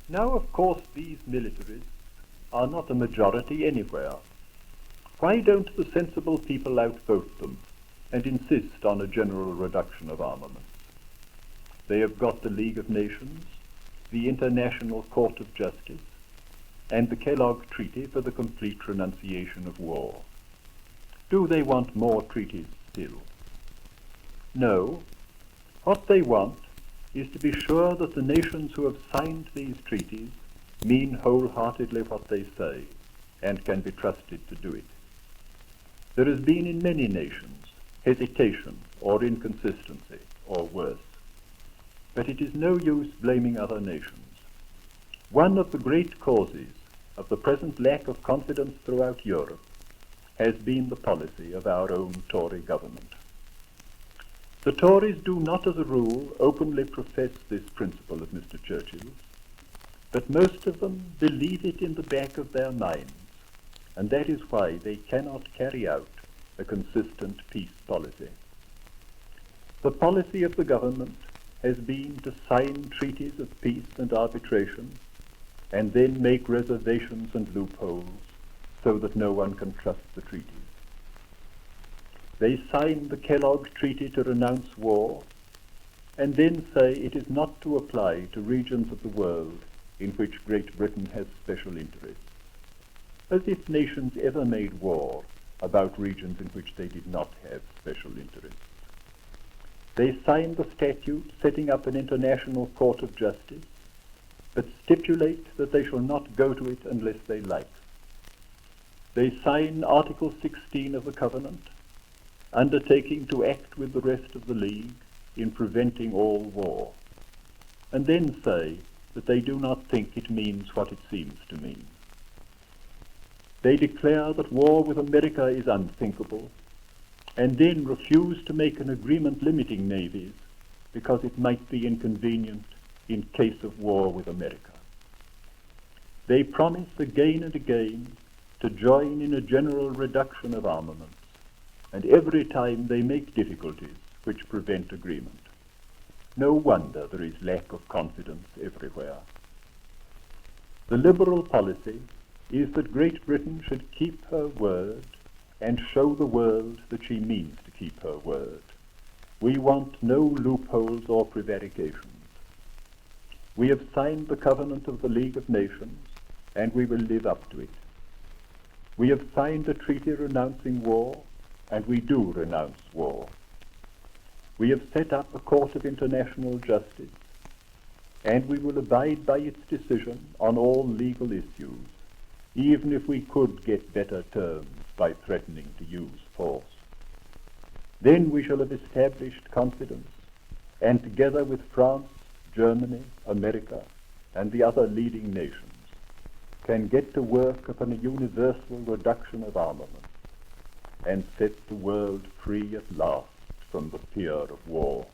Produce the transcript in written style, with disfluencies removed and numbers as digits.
Now, of course, these militarists are not a majority anywhere. Why don't the sensible people outvote them and insist on a general reduction of armaments? They have got the League of Nations, the International Court of Justice, and the Kellogg Treaty for the complete renunciation of war. Do they want more treaties still? No. What they want is to be sure that the nations who have signed these treaties mean wholeheartedly what they say and can be trusted to do it. There has been in many nations hesitation or inconsistency or worse, but it is no use blaming other nations. One of the great causes of the present lack of confidence throughout Europe has been the policy of our own Tory government. The Tories do not as a rule openly profess this principle of Mr. Churchill's, but most of them believe it in the back of their minds, and that is why they cannot carry out a consistent peace policy. The policy of the government has been to sign treaties of peace and arbitration and then make reservations and loopholes so that no one can trust the treaties. They sign the Kellogg Treaty to renounce war and then say it is not to apply to regions of the world in which Great Britain has special interests, as if nations ever made war about regions in which they did not have special interests. They sign the statute setting up an international court of justice, but stipulate that they shall not go to it unless they like. They sign Article 16 of the Covenant, undertaking to act with the rest of the League in preventing all war, and then say that they do not think it means what it seems to mean. They declare that war with America is unthinkable, and then refuse to make an agreement limiting navies because it might be inconvenient in case of war with America. They promise again and again to join in a general reduction of armaments, and every time they make difficulties which prevent agreement. No wonder there is lack of confidence everywhere. The Liberal policy is that Great Britain should keep her word and show the world that she means to keep her word. We want no loopholes or prevarications. We have signed the covenant of the League of Nations, and we will live up to it. We have signed a treaty renouncing war, and we do renounce war. We have set up a court of international justice, and we will abide by its decision on all legal issues, even if we could get better terms by threatening to use force. Then we shall have established confidence, and together with France, Germany, America, and the other leading nations, can get to work upon a universal reduction of armaments and set the world free at last from the fear of war.